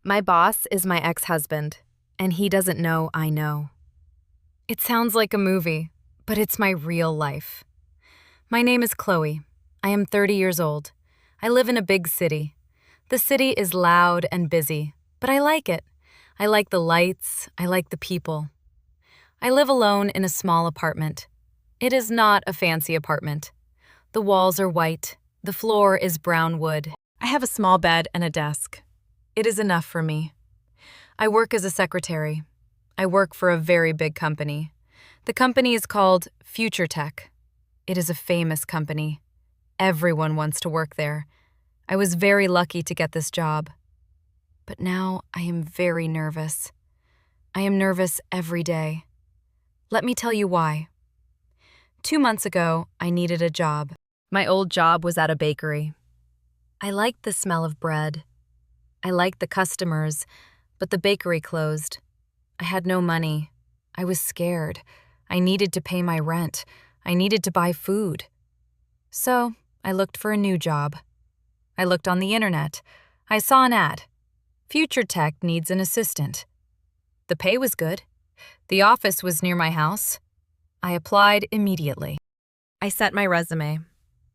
My boss is my ex-husband, and he doesn't know I know. It sounds like a movie, but it's my real life. My name is Chloe. I am 30 years old. I live in a big city. The city is loud and busy, but I like it. I like the lights. I like the people. I live alone in a small apartment. It is not a fancy apartment. The walls are white. The floor is brown wood. I have a small bed and a desk. It is enough for me. I work as a secretary. I work for a very big company. The company is called Future Tech. It is a famous company. Everyone wants to work there. I was very lucky to get this job. But now I am very nervous. I am nervous every day. Let me tell you why. 2 months ago, I needed a job. My old job was at a bakery. I liked the smell of bread. I liked the customers, but the bakery closed. I had no money. I was scared. I needed to pay my rent. I needed to buy food. So I looked for a new job. I looked on the internet. I saw an ad. Future Tech needs an assistant. The pay was good. The office was near my house. I applied immediately. I sent my resume.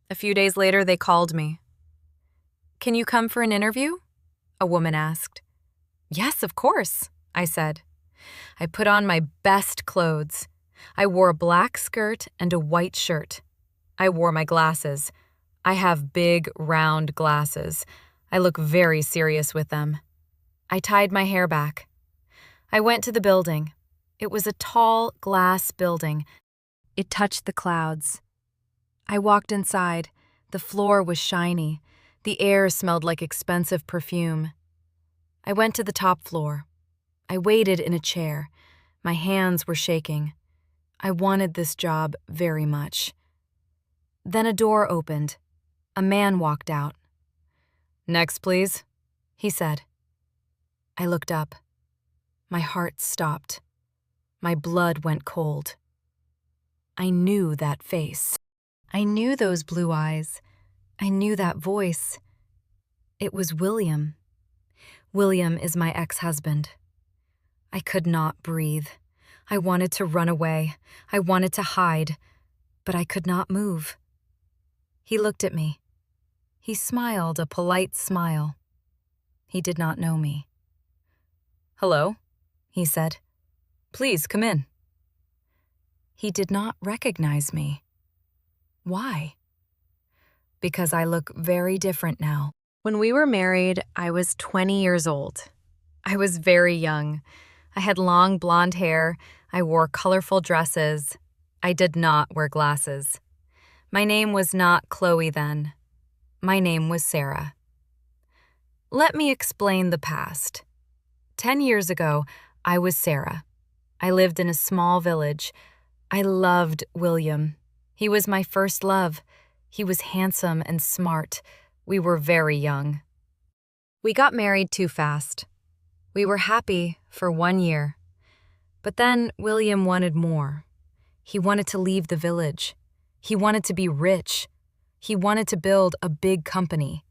A few days later, they called me. "Can you come for an interview?" a woman asked. "Yes, of course," I said. I put on my best clothes. I wore a black skirt and a white shirt. I wore my glasses. I have big, round glasses. I look very serious with them. I tied my hair back. I went to the building. It was a tall glass building. It touched the clouds. I walked inside. The floor was shiny. The air smelled like expensive perfume. I went to the top floor. I waited in a chair. My hands were shaking. I wanted this job very much. Then a door opened. A man walked out. "Next, please," he said. I looked up. My heart stopped. My blood went cold. I knew that face. I knew those blue eyes. I knew that voice. It was William. William is my ex-husband. I could not breathe. I wanted to run away. I wanted to hide, but I could not move. He looked at me. He smiled a polite smile. He did not know me. "Hello," he said. "Please come in." He did not recognize me. Why? Because I look very different now. When we were married, I was 20 years old. I was very young. I had long blonde hair. I wore colorful dresses. I did not wear glasses. My name was not Chloe then. My name was Sarah. Let me explain the past. 10 years ago, I was Sarah. I lived in a small village. I loved William. He was my first love. He was handsome and smart. We were very young. We got married too fast. We were happy for 1 year. But then William wanted more. He wanted to leave the village. He wanted to be rich. He wanted to build a big company.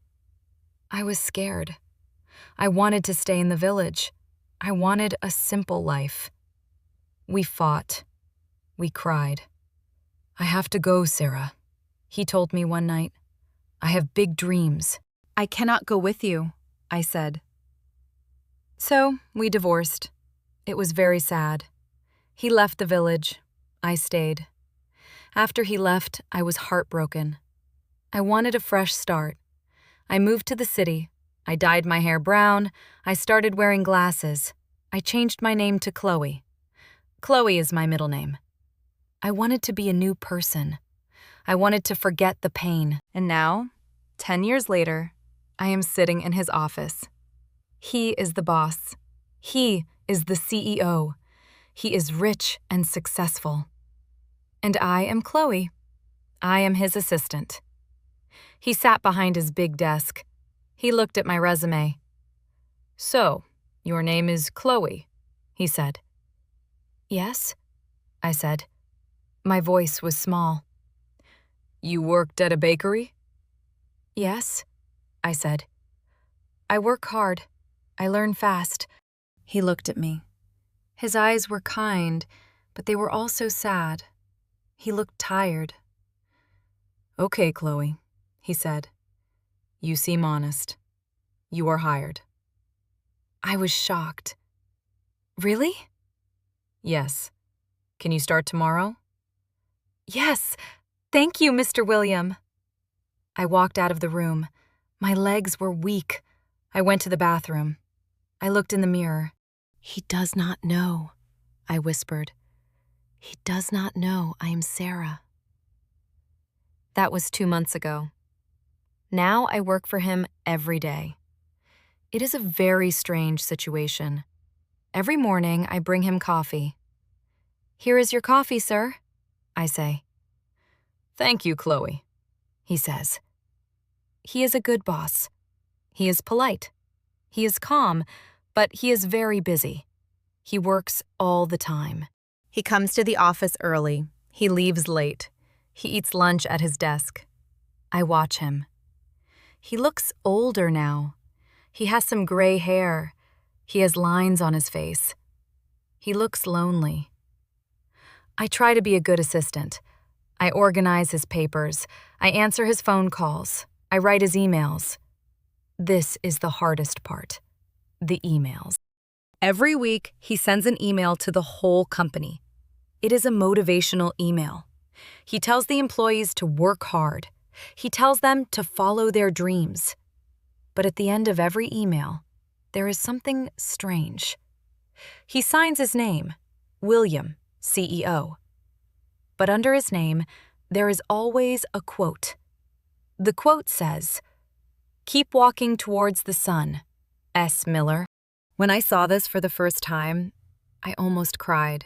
I was scared. I wanted to stay in the village. I wanted a simple life. We fought. We cried. "I have to go, Sarah," he told me one night. "I have big dreams." "I cannot go with you," I said. So we divorced. It was very sad. He left the village. I stayed. After he left, I was heartbroken. I wanted a fresh start. I moved to the city. I dyed my hair brown. I started wearing glasses. I changed my name to Chloe. Chloe is my middle name. I wanted to be a new person. I wanted to forget the pain. And now, 10 years later, I am sitting in his office. He is the boss. He is the CEO. He is rich and successful. And I am Chloe. I am his assistant. He sat behind his big desk. He looked at my resume. "So, your name is Chloe," he said. "Yes," I said. My voice was small. "You worked at a bakery?" "Yes," I said. "I work hard. I learn fast. He looked at me. His eyes were kind, but they were also sad. He looked tired. "Okay, Chloe," he said. "You seem honest. You are hired." I was shocked. "Really?" "Yes. Can you start tomorrow?" "Yes. Thank you, Mr. William." I walked out of the room. My legs were weak. I went to the bathroom. I looked in the mirror. "He does not know," I whispered. "He does not know I am Sarah." That was 2 months ago. Now I work for him every day. It is a very strange situation. Every morning I bring him coffee. "Here is your coffee, sir," I say. "Thank you, Chloe," he says. He is a good boss. He is polite. He is calm, but he is very busy. He works all the time. He comes to the office early. He leaves late. He eats lunch at his desk. I watch him. He looks older now. He has some gray hair. He has lines on his face. He looks lonely. I try to be a good assistant. I organize his papers. I answer his phone calls. I write his emails. This is the hardest part, the emails. Every week, he sends an email to the whole company. It is a motivational email. He tells the employees to work hard. He tells them to follow their dreams. But at the end of every email, there is something strange. He signs his name, William, CEO. But under his name, there is always a quote. The quote says, "Keep walking towards the sun, S. Miller." When I saw this for the first time, I almost cried.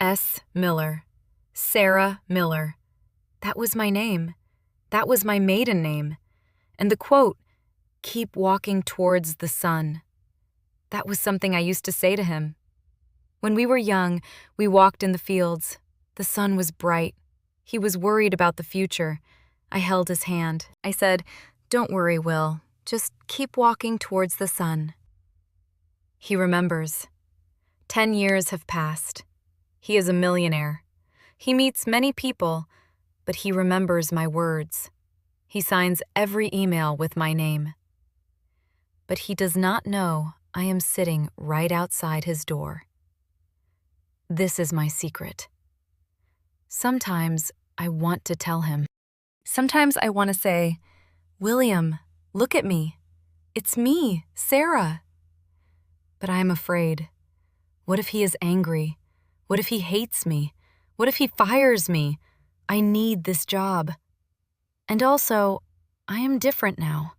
S. Miller, Sarah Miller. That was my name. That was my maiden name. And the quote, "Keep walking towards the sun." That was something I used to say to him. When we were young, we walked in the fields. The sun was bright. He was worried about the future. I held his hand. I said, "Don't worry, Will. Just keep walking towards the sun." He remembers. 10 years have passed. He is a millionaire. He meets many people, but he remembers my words. He signs every email with my name. But he does not know I am sitting right outside his door. This is my secret. Sometimes I want to tell him. Sometimes I want to say, "William, look at me. It's me, Sarah." But I am afraid. What if he is angry? What if he hates me? What if he fires me? I need this job. And also, I am different now.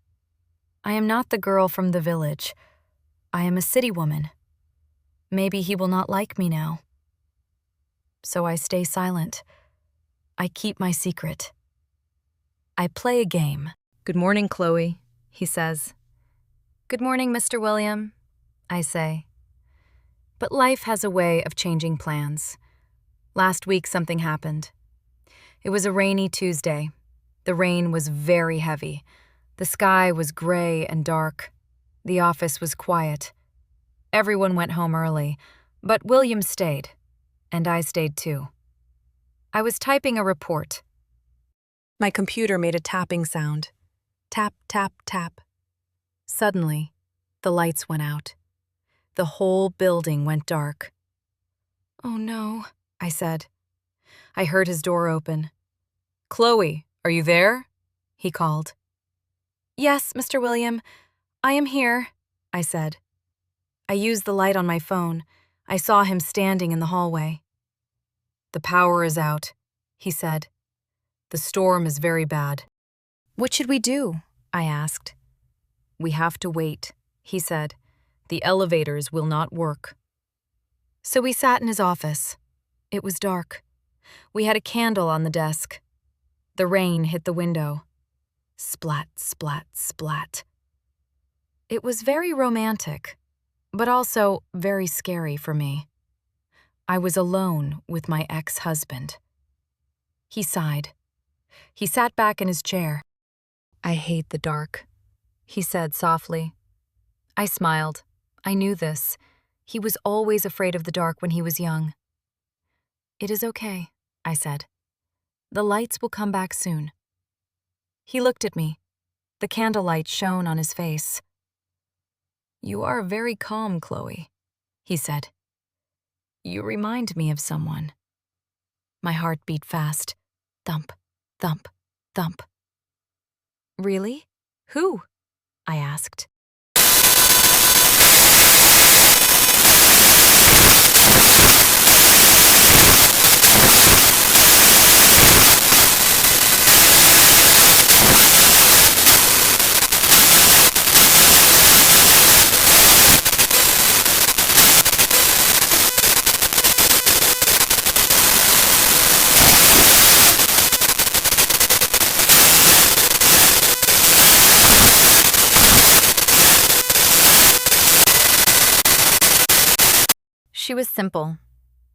I am not the girl from the village. I am a city woman. Maybe he will not like me now. So I stay silent. I keep my secret. I play a game. "Good morning, Chloe," he says. "Good morning, Mr. William," I say. But life has a way of changing plans. Last week something happened. It was a rainy Tuesday. The rain was very heavy. The sky was gray and dark. The office was quiet. Everyone went home early, but William stayed, and I stayed too. I was typing a report. My computer made a tapping sound. Tap, tap, tap. Suddenly, the lights went out. The whole building went dark. "Oh no," I said. I heard his door open. "Chloe, are you there?" he called. "Yes, Mr. William, I am here," I said. I used the light on my phone. I saw him standing in the hallway. "The power is out," he said. "The storm is very bad." "What should we do?" I asked. "We have to wait," he said. "The elevators will not work." So we sat in his office. It was dark. We had a candle on the desk. The rain hit the window. Splat, splat, splat. It was very romantic, but also very scary for me. I was alone with my ex-husband. He sighed. He sat back in his chair. "I hate the dark," he said softly. I smiled. I knew this. He was always afraid of the dark when he was young. "It is okay," I said. "The lights will come back soon." He looked at me. The candlelight shone on his face. "You are very calm, Chloe," he said. "You remind me of someone." My heart beat fast. Thump, thump, thump. "Really? Who?" I asked. She was simple.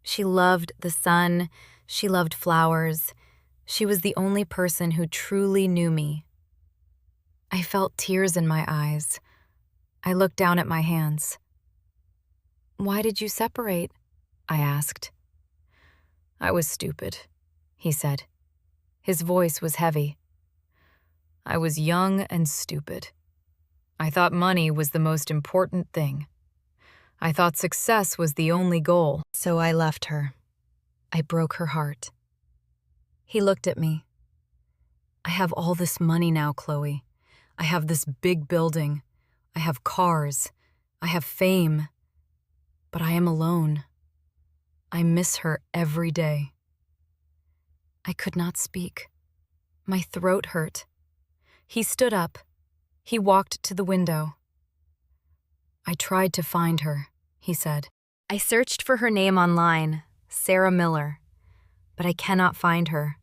She loved the sun. She loved flowers. She was the only person who truly knew me. I felt tears in my eyes. I looked down at my hands. "Why did you separate?" I asked. "I was stupid," he said. His voice was heavy. "I was young and stupid. I thought money was the most important thing. I thought success was the only goal, so I left her. I broke her heart." He looked at me. "I have all this money now, Chloe. I have this big building. I have cars. I have fame. But I am alone. I miss her every day." I could not speak. My throat hurt. He stood up. He walked to the window. "I tried to find her," he said. "I searched for her name online, Sarah Miller, but I cannot find her.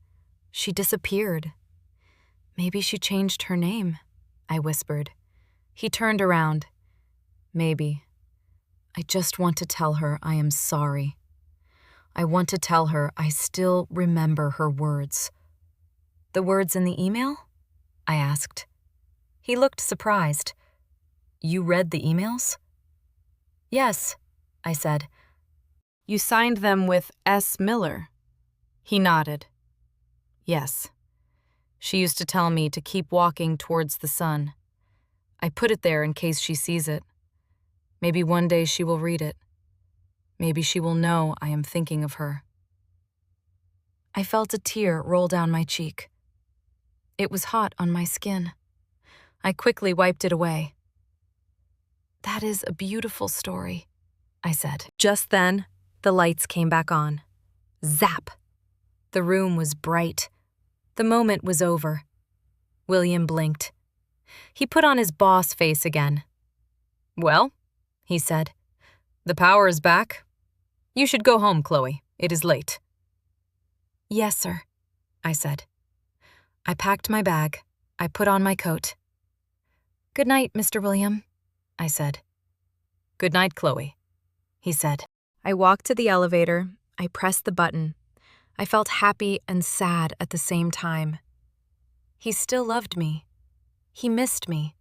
She disappeared." "Maybe she changed her name," I whispered. He turned around. "Maybe. I just want to tell her I am sorry. I want to tell her I still remember her words." "The words in the email?" I asked. He looked surprised. "You read the emails?" "Yes," I said. "You signed them with S. Miller?" He nodded. "Yes. She used to tell me to keep walking towards the sun. I put it there in case she sees it. Maybe one day she will read it. Maybe she will know I am thinking of her." I felt a tear roll down my cheek. It was hot on my skin. I quickly wiped it away. "That is a beautiful story," I said. Just then, the lights came back on. Zap! The room was bright. The moment was over. William blinked. He put on his boss face again. "Well," he said, "the power is back. You should go home, Chloe. It is late." "Yes, sir," I said. I packed my bag. I put on my coat. "Good night, Mr. William," I said. "Good night, Chloe," he said. I walked to the elevator. I pressed the button. I felt happy and sad at the same time. He still loved me. He missed me.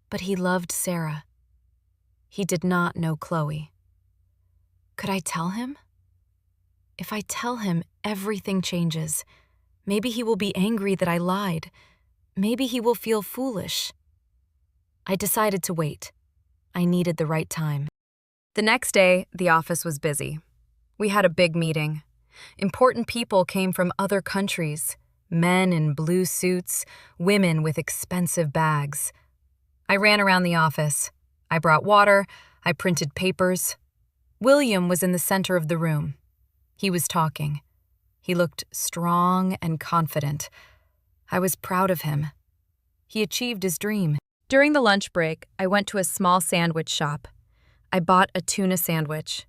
But he loved Sarah. He did not know Chloe. Could I tell him? If I tell him, everything changes. Maybe he will be angry that I lied. Maybe he will feel foolish. I decided to wait. I needed the right time. The next day, the office was busy. We had a big meeting. Important people came from other countries. Men in blue suits, women with expensive bags. I ran around the office. I brought water. I printed papers. William was in the center of the room. He was talking. He looked strong and confident. I was proud of him. He achieved his dream. During the lunch break, I went to a small sandwich shop. I bought a tuna sandwich.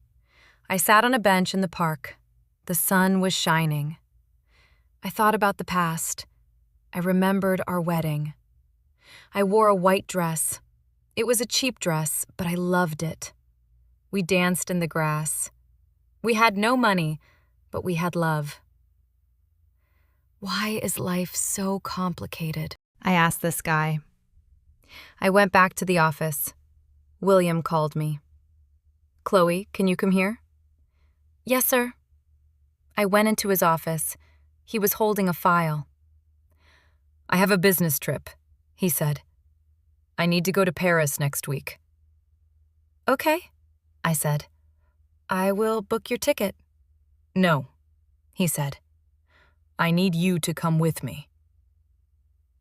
I sat on a bench in the park. The sun was shining. I thought about the past. I remembered our wedding. I wore a white dress. It was a cheap dress, but I loved it. We danced in the grass. We had no money, but we had love. Why is life so complicated? I asked this guy. I went back to the office. William called me. Chloe, can you come here? Yes, sir. I went into his office. He was holding a file. I have a business trip, he said. I need to go to Paris next week. Okay, I said. I will book your ticket. No, he said. I need you to come with me.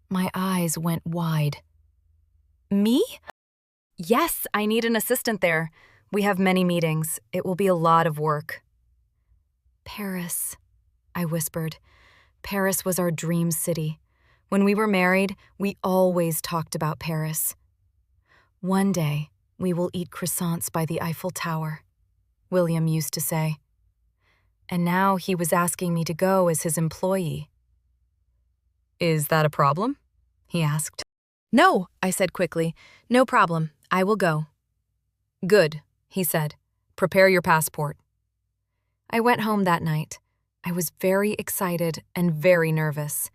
My eyes went wide. Me? Yes, I need an assistant there. We have many meetings. It will be a lot of work. Paris, I whispered. Paris was our dream city. When we were married, we always talked about Paris. One day, we will eat croissants by the Eiffel Tower, William used to say. And now he was asking me to go as his employee. Is that a problem? He asked. No, I said quickly. No problem. I will go. Good, he said. Prepare your passport. I went home that night. I was very excited and very nervous.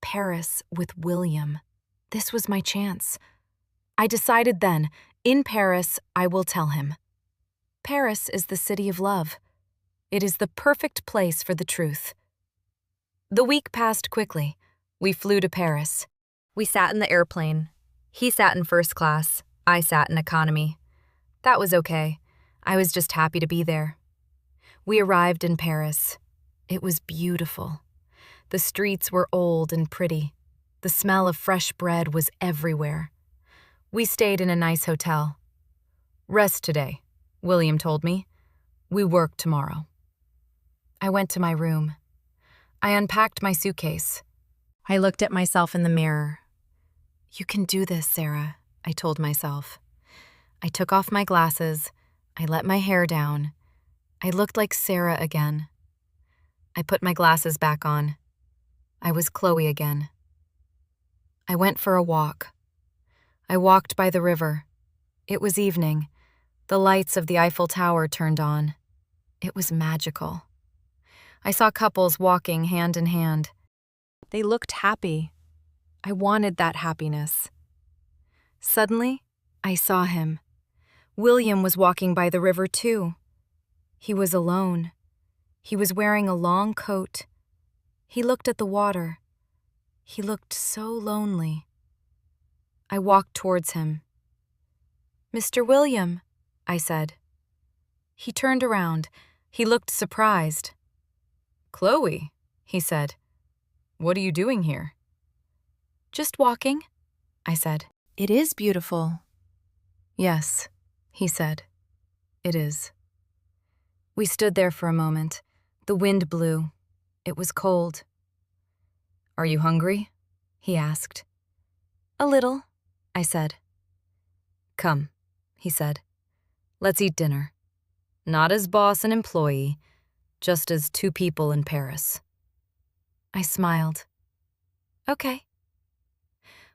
Paris with William. This was my chance. I decided then, in Paris, I will tell him. Paris is the city of love. It is the perfect place for the truth. The week passed quickly. We flew to Paris. We sat in the airplane. He sat in first class. I sat in economy. That was okay. I was just happy to be there. We arrived in Paris. It was beautiful. The streets were old and pretty. The smell of fresh bread was everywhere. We stayed in a nice hotel. Rest today, William told me. We work tomorrow. I went to my room. I unpacked my suitcase. I looked at myself in the mirror. You can do this, Sarah, I told myself. I took off my glasses. I let my hair down. I looked like Sarah again. I put my glasses back on. I was Chloe again. I went for a walk. I walked by the river. It was evening. The lights of the Eiffel Tower turned on. It was magical. I saw couples walking hand in hand. They looked happy. I wanted that happiness. Suddenly, I saw him. William was walking by the river too. He was alone. He was wearing a long coat. He looked at the water. He looked so lonely. I walked towards him. Mr. William, I said. He turned around. He looked surprised. Chloe, he said. What are you doing here? Just walking, I said. It is beautiful. Yes, he said. It is. We stood there for a moment. The wind blew. It was cold. Are you hungry? He asked. A little, I said. Come, he said. Let's eat dinner. Not as boss and employee, just as two people in Paris. I smiled. Okay.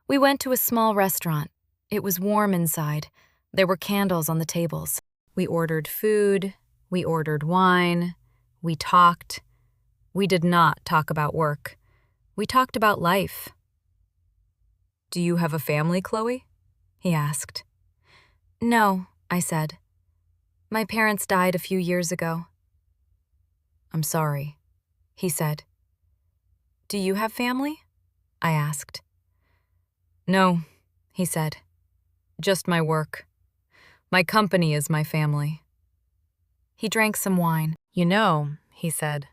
We went to a small restaurant. It was warm inside. There were candles on the tables. We ordered food. We ordered wine. We talked. We did not talk about work. We talked about life. Do you have a family, Chloe? He asked. No, I said. My parents died a few years ago. I'm sorry, he said. Do you have family? I asked. No, he said. Just my work. My company is my family. He drank some wine. You know, he said,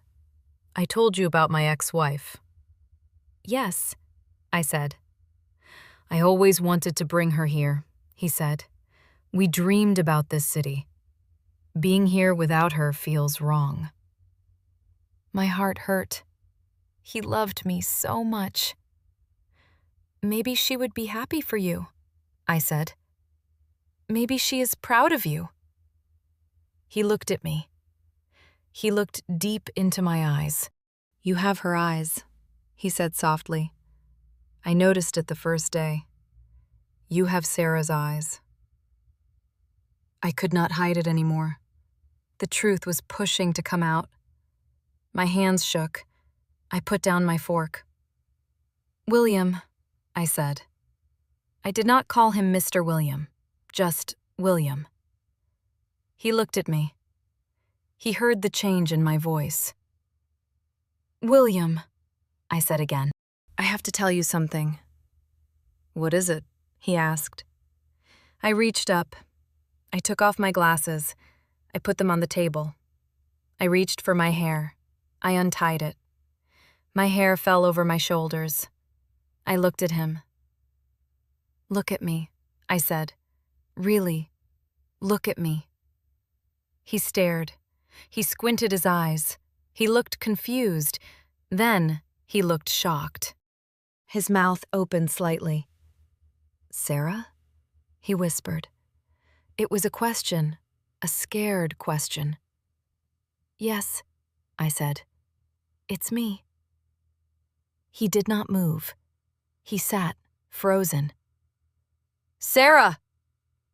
I told you about my ex-wife. Yes, I said. I always wanted to bring her here, he said. We dreamed about this city. Being here without her feels wrong. My heart hurt. He loved me so much. Maybe she would be happy for you, I said. Maybe she is proud of you. He looked at me. He looked deep into my eyes. You have her eyes, he said softly. I noticed it the first day. You have Sarah's eyes. I could not hide it anymore. The truth was pushing to come out. My hands shook. I put down my fork. William, I said. I did not call him Mr. William, just William. He looked at me. He heard the change in my voice. William, I said again. I have to tell you something. What is it? He asked. I reached up. I took off my glasses. I put them on the table. I reached for my hair. I untied it. My hair fell over my shoulders. I looked at him. Look at me, I said. Really, look at me. He stared. He squinted his eyes. He looked confused. Then he looked shocked. His mouth opened slightly. Sarah? He whispered. It was a question, a scared question. Yes, I said. It's me. He did not move. He sat, frozen. Sarah,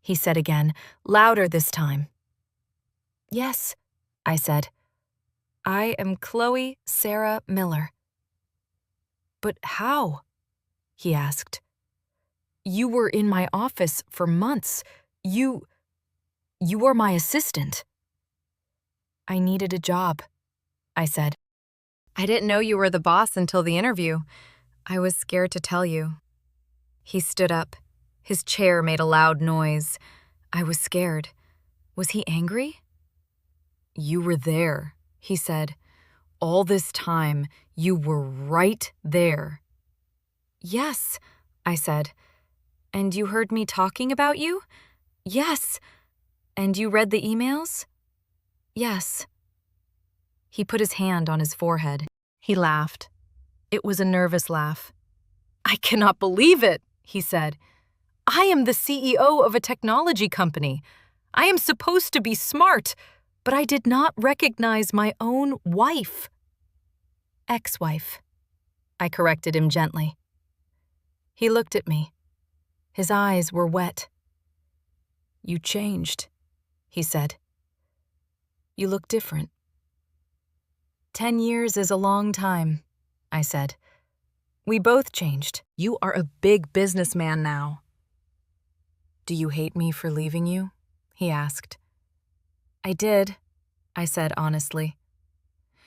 he said again, louder this time. Yes, I said. I am Chloe Sarah Miller. But how? He asked. You were in my office for months. You are my assistant. I needed a job, I said. I didn't know you were the boss until the interview. I was scared to tell you. He stood up. His chair made a loud noise. I was scared. Was he angry? You were there, he said. All this time, you were right there. Yes, I said. And you heard me talking about you? Yes. And you read the emails? Yes. He put his hand on his forehead. He laughed. It was a nervous laugh. I cannot believe it, he said. I am the CEO of a technology company. I am supposed to be smart, but I did not recognize my own wife. Ex-wife. I corrected him gently. He looked at me. His eyes were wet. You changed, he said. You look different. 10 years is a long time, I said. We both changed. You are a big businessman now. Do you hate me for leaving you? He asked. I did, I said honestly.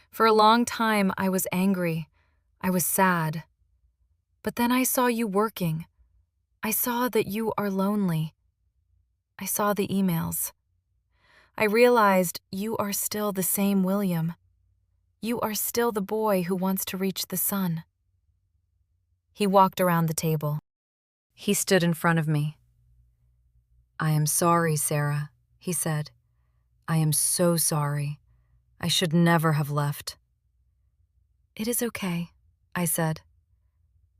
For a long time, I was angry. I was sad. But then I saw you working. I saw that you are lonely. I saw the emails. I realized you are still the same William. You are still the boy who wants to reach the sun. He walked around the table. He stood in front of me. I am sorry, Sarah, he said. I am so sorry. I should never have left. It is okay, I said.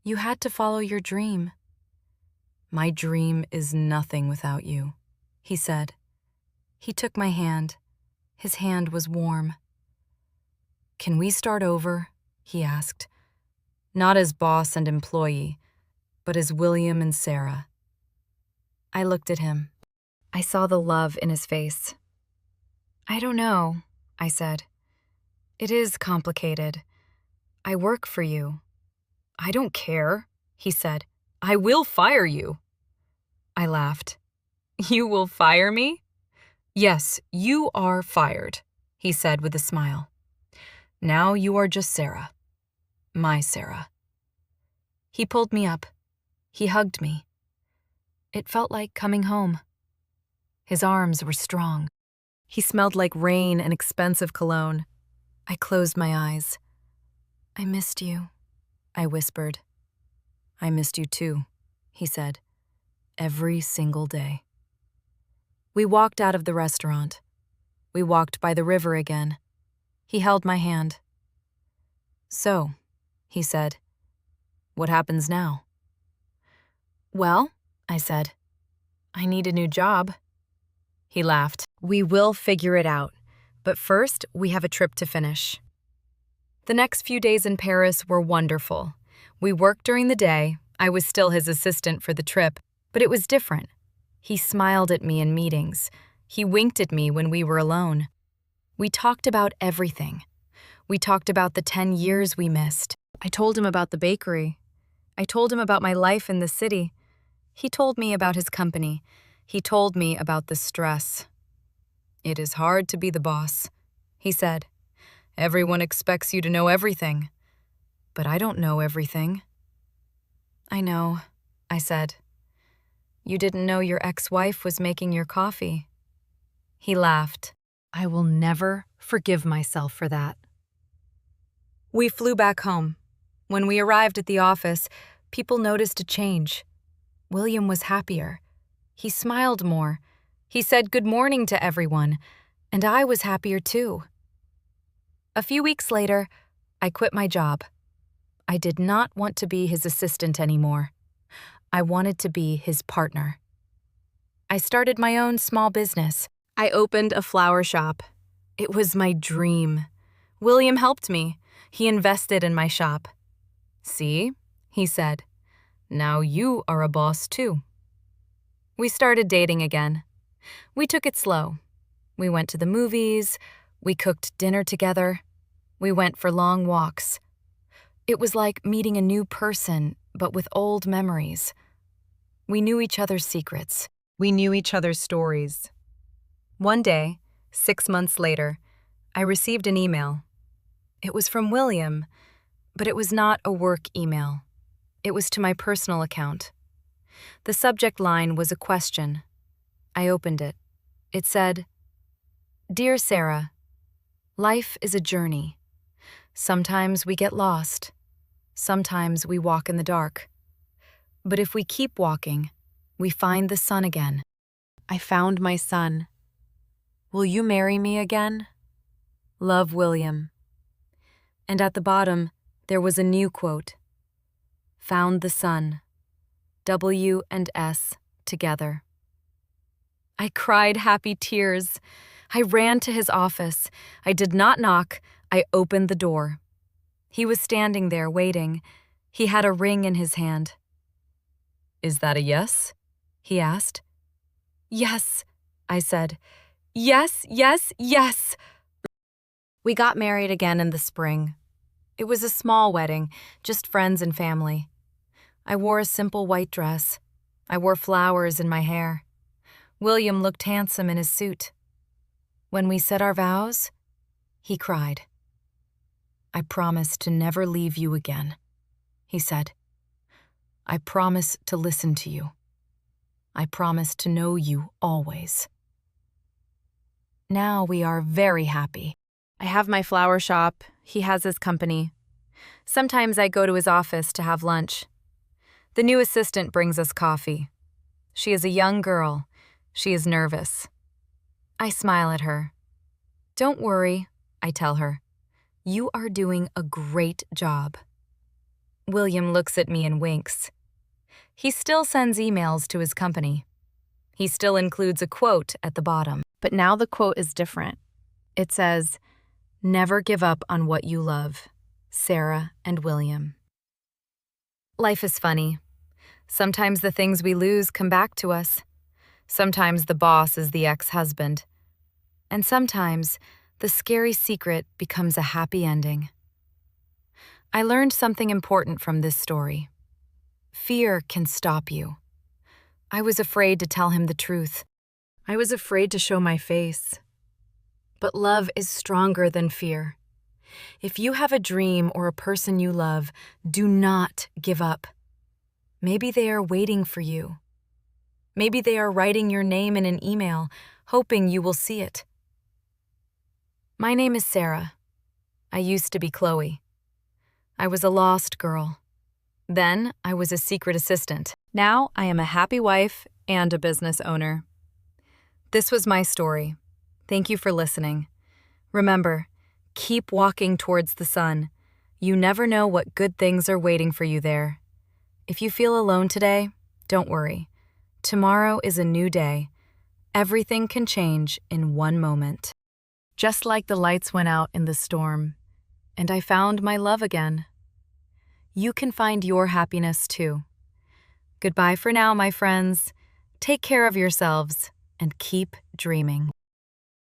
You had to follow your dream. My dream is nothing without you, he said. He took my hand. His hand was warm. Can we start over? He asked. Not as boss and employee, but as William and Sarah. I looked at him. I saw the love in his face. I don't know, I said. It is complicated. I work for you. I don't care, he said. I will fire you. I laughed. You will fire me? Yes, you are fired, he said with a smile. Now you are just Sarah. My Sarah. He pulled me up. He hugged me. It felt like coming home. His arms were strong. He smelled like rain and expensive cologne. I closed my eyes. I missed you, I whispered. I missed you too, he said. Every single day. We walked out of the restaurant. We walked by the river again. He held my hand. So, he said, what happens now? Well, I said, I need a new job. He laughed. We will figure it out, but first we have a trip to finish. The next few days in Paris were wonderful. We worked during the day. I was still his assistant for the trip, but it was different. He smiled at me in meetings. He winked at me when we were alone. We talked about everything. We talked about the 10 years we missed. I told him about the bakery. I told him about my life in the city. He told me about his company. He told me about the stress. "It is hard to be the boss," he said. "Everyone expects you to know everything. But I don't know everything." "I know," I said. "You didn't know your ex-wife was making your coffee." He laughed. I will never forgive myself for that. We flew back home. When we arrived at the office, people noticed a change. William was happier. He smiled more. He said good morning to everyone, and I was happier too. A few weeks later, I quit my job. I did not want to be his assistant anymore. I wanted to be his partner. I started my own small business. I opened a flower shop. It was my dream. William helped me. He invested in my shop. "See," he said, "now you are a boss too." We started dating again. We took it slow. We went to the movies. We cooked dinner together. We went for long walks. It was like meeting a new person, but with old memories. We knew each other's secrets. We knew each other's stories. One day, 6 months later, I received an email. It was from William, but it was not a work email. It was to my personal account. The subject line was a question. I opened it. It said, "Dear Sarah, life is a journey. Sometimes we get lost. Sometimes we walk in the dark. But if we keep walking, we find the sun again. I found my son. Will you marry me again? Love, William." And at the bottom, there was a new quote. "Found the sun. W and S together." I cried happy tears. I ran to his office. I did not knock. I opened the door. He was standing there waiting. He had a ring in his hand. "Is that a yes?" he asked. "Yes," I said. "Yes, yes, yes." We got married again in the spring. It was a small wedding, just friends and family. I wore a simple white dress. I wore flowers in my hair. William looked handsome in his suit. When we said our vows, he cried. "I promise to never leave you again," he said. "I promise to listen to you. I promise to know you always." Now we are very happy. I have my flower shop. He has his company. Sometimes I go to his office to have lunch. The new assistant brings us coffee. She is a young girl. She is nervous. I smile at her. "Don't worry," I tell her. "You are doing a great job." William looks at me and winks. He still sends emails to his company. He still includes a quote at the bottom. But now the quote is different. It says, "Never give up on what you love. Sarah and William." Life is funny. Sometimes the things we lose come back to us. Sometimes the boss is the ex-husband. And sometimes the scary secret becomes a happy ending. I learned something important from this story. Fear can stop you. I was afraid to tell him the truth. I was afraid to show my face. But love is stronger than fear. If you have a dream or a person you love, do not give up. Maybe they are waiting for you. Maybe they are writing your name in an email, hoping you will see it. My name is Sarah. I used to be Chloe. I was a lost girl. Then I was a secret assistant. Now I am a happy wife and a business owner. This was my story. Thank you for listening. Remember, keep walking towards the sun. You never know what good things are waiting for you there. If you feel alone today, don't worry. Tomorrow is a new day. Everything can change in one moment. Just like the lights went out in the storm, and I found my love again. You can find your happiness too. Goodbye for now, my friends. Take care of yourselves and keep dreaming.